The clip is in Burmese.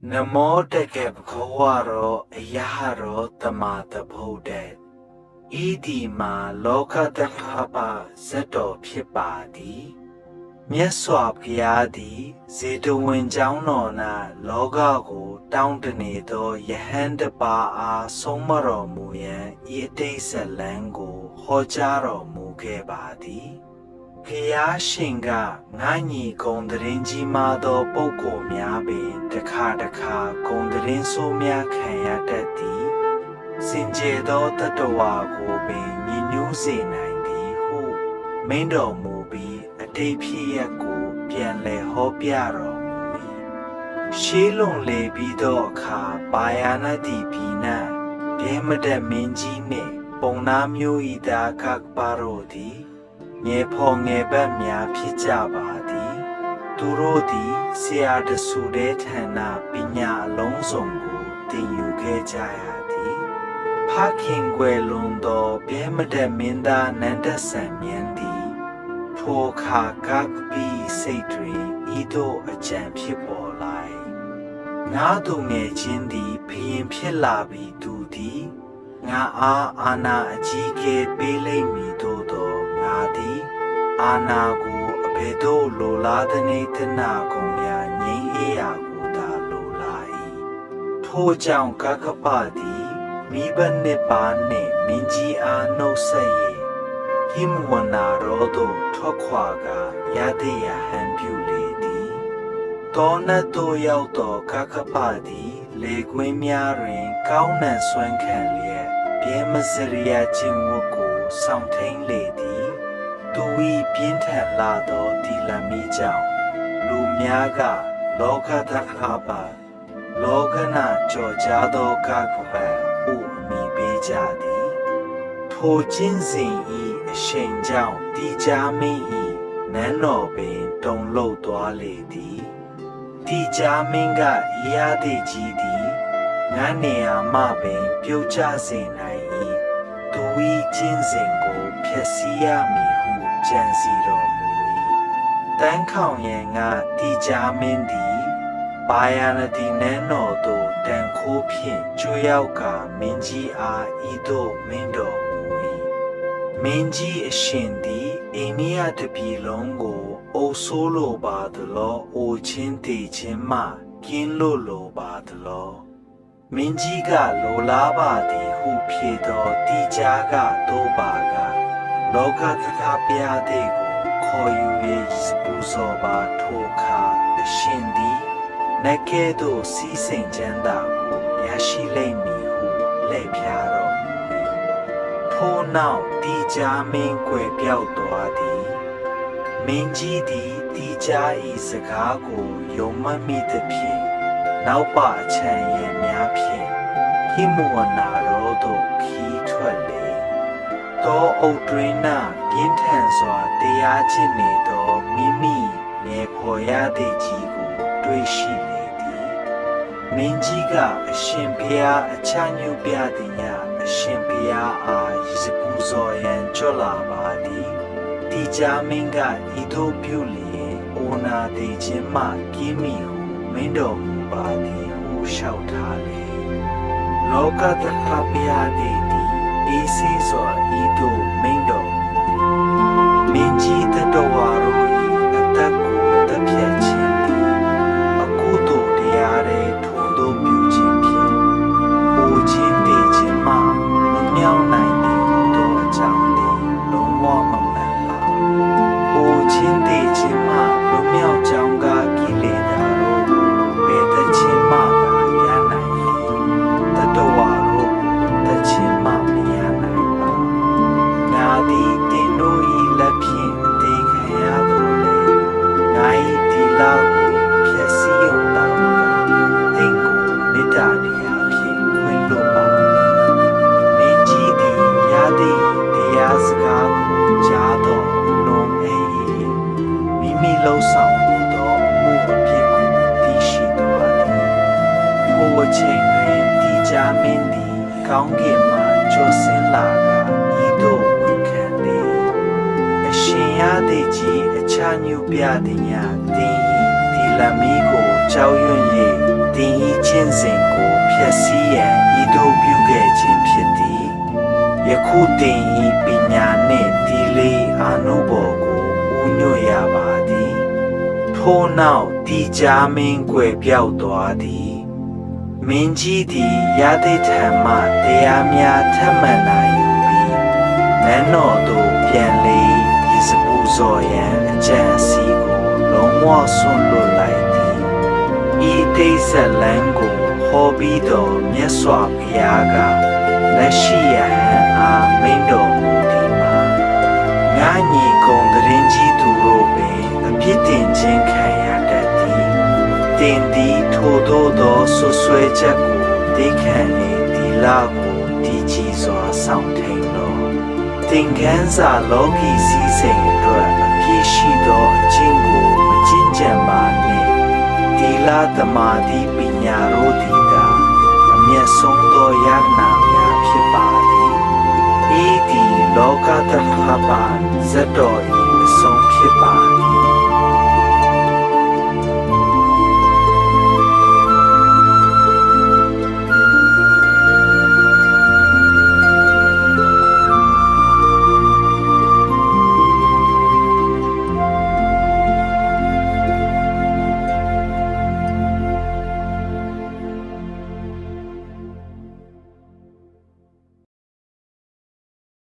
Namo teke bhawaro ayaharo tamata bhode. Idi ma loka takhapa sato phipadi. Myaswab kyadi zetu winjang no na loga ko taundane do yahanda pa a somaro muyan yate salango hojaro muke badi. Kaya shinga ngani gondrinji ma do poko mya bin dakha gondrin so mya khaya tati. Sinje do tatawa ko bin nyinyu se nai di hu. Mindo mu bi ate phiya ko pian le ho pya ro mu bi. Shi long le bi do kha bayana di bi na pye madat min ji ne pong na myo yi da kak paro di. မြေဖော်ငယ်ဘက်များဖြစ်ကြပါသည်သူတို့သည်ဆရာတဆူတဲ့ဌာနပညာအလုံးစုံကိုသင်ယူခဲ့ကြရသည်ဖခင်ကွယ်လွန်သောပြဲမတက်မင်းသားနန္ဒဆန်မြန်းသည်ထိုခါကပ်ပြီးစိတ်တွင်ဤသို့အကြံဖြစ်ပေါ်လိုက်ငါတို့ငယ်ချင်းသည်ဖရင်ဖြစ်လာပြီးသူသည်ငါအားအာနာအကြီးကဲပေးလိမ့်မည်သို့သောငါသည်အာနာကိုအဘယ်သို့လိုလားသနည်းတနာကုန်ရာငြိမ်းအေးရာကိုသာလိုလား၏ထိုကြောင့်ကကပသည်မိဘနှစ်ပါးနှင့်မင်းကြီးအားနှုတ်ဆက်၍ဟိမဝနာရောသို့ထွက်ခွာကာရသည်ရဟန်ပြုလေသည်တောနတ်သို့ရောက်သောကကပသည်လေကွင်းများတွင်ကောင်းနံဆွမ်းခံလျက်ပြဲမစရိယခြင်းဝတ်ကိုဆောင်ထိန်လေသည်သူ၏ပြင်းထန်လာသောဒီလမီကြောင့်လူများကလောကသက္ခပါလောကနာကြောကြားသောကကပတ်ဟုအမည်ပေးကြသည်ထိုကျင့်စဉ်၏အရှိန်ကြောင့်တိကြမင်း၏နန်းတော်ပင်တုန်လှုပ်သွားလေသည်တိကြမင်းကရသည်ကြီးသည်ငါနေရာမှပင်ပြုတ်ကျစေနိုင်၏သူ၏ကျင့်စဉ်ကိုဖျက်ဆီးရမည်ဟုကြံစီတော်မူ၏တန်းခေါင်ရန်ကတိကြမင်းသည်ဘာယာနတိနန်းတော်သို့တန်ခိုးဖြင့်ကျွေးရောက်ကမင်းကြီးအားဤသို့မင်းတော်မူ၏မင်းကြီးအရှင်သည်အိန္ဒိယတပြည်လုံးကိုအုပ်ဆိုးလိုပါသလောအိုချင်းတည်ချင်းမှကင်းလို့လိုပါသလောမင်းကြီးကလိုလားပါသည်ဟုဖြေသောတိကြားကသို့ပါကလောကသက္ကပြားတဲ့ကိုခေါ်ယူ၍ပူဇော်ပါထိုအခါအရှင်သည်နကဲ့သို့စီးစိမ်ချမ်းသာကိုရရှိလိမ့်မည်ဟုလှည့်ဖြားတော်မူ၏ထိုနောက်တိကြားမင်းကွယ်ပြောက်သွားသည်မင်းကြီးသည်တိကြား၏စကားကိုယုံမှတ်မိသဖြင့်နောက်ပါအချမ်းရံများဖြင့်ဟိမဝနာရောသို့ခီးထွက်လေသောအုတ်တွင်နာပြင်းထန်စွာတရားကျင့်နေသောမိမိနေဖော်ရသည့်ကြီးကိုတွေ့ရှိလေသည်မင်းကြီးကအရှင်ဘုရားအချမ်းညူပြသည်ညအရှင်ဘုရားအားရစ်ပူဇော်ရန်ကြွလာပါသည်တိကြမင်းကဤသို့ပြုလျင်အိုနာသေးခြင်းမှကင်းမိဟုမင်းတော်မူပါသည်ဟုလျှောက်ထားလေလောကသက္ကပယတိတိအေးစေးစွာဤသို့မင်းတော်မင်းကြီးတတော်ဝါတို့၏အသက်ကိုတပြတ်ခြင်းသည်အကုသိုလ်တရားတွေထို့သောပြုခြင်းဖြင့်အိုခြင်းတည်ခြင်းမှလွတ်မြောက်နိုင်သည်ဟုသောအကြောင်းသည်လုံးဝမမှန်ပါအိုခြင်းတည်ခြင်းမှလွတ်မြောက်ကြောင်းကကိလေသာတို့ကိုပယ်တတ်ခြင်းမှသာရနိုင်သည်တတော်ဝါတို့တတ်ခြင်းမှမရနိုင်ပါငါသည်တင်တို့၏လက်ဖြင့်အသေးခံရသောလေငါ၏ဒီလာကိုဖြည့်စည်းုံတောင်းကသင်ကိုမေတ္တာတရားဖြင့်ခွင့်လွှတ်ပါမင်းကြီးသည်ရသည်တရားစကားကိုကြားတော်လွန်အေးမိမိလှုပ်ဆောင်သောအမှုအဖြစ်ကိုသိရှိတော်သည်ထိုအချိန်တွင်တိကြမင်းသည်ကောင်းကင်မှကျော်ဆင်းလာကဤသို့ဝန်ခံလေအရှင်ရသည်ကြီးအချညူပြသည်ညသင်၏ဒီလမီကိုကြောက်ရွံ့၍ သ တင်ဤချင်းစဉ်ကိုဖျက်ဆီးရန်ဤသို့ပြုခဲ့ခြင်းဖြစ်သည်ယခုတင်ဤပညာနှင့်ဒီလေးအာနုဘော်ကိုဦးညွတ်ရပါသည်ထို့နောက်တီကြားမင်းကွယ်ပြောက်သွားသည်မင်းကြီးသည်ရသည်ထံမှတရားများထပ်မံလာယူပြီးနန်းတော်သို့ပြန်လေယေစပူဇော်ရန်အကြံစီကိုလုံးဝဆွန့်လွတ်လိုက်သည်ဤတိတ်ဆက်လန်းကိုဟောပြီးတော့မြတ်စွာဘုရားကလက်ရှိရဟန်းအားမိန့်တော်မူသည်မှာငါညီကုံတရင်ကြီးသူတို့ပင်အပြစ်တင်ခြင်းခံရတတ်သည်တင်သည်ထိုသို့သောဆွဆွဲချက်ကိုသိခံလေဒီလာကိုဒီကြီးစွာဆောင်ထိန်တော်သင်ခန်းစာလောကီစည်းစိမ်အတွက်အပြည့်ရှိသောအခြင်းကိုမကျင့်ကြံပါနှင့်ဒီလာသမာဓိပညာတို့သည်ကအမျက်ဆုံးသောယန္နာများဖြစ်ပါသည်ဤသည်လောကတ္ထပဇတ်တော်၏အဆုံးဖြစ်ပါသည်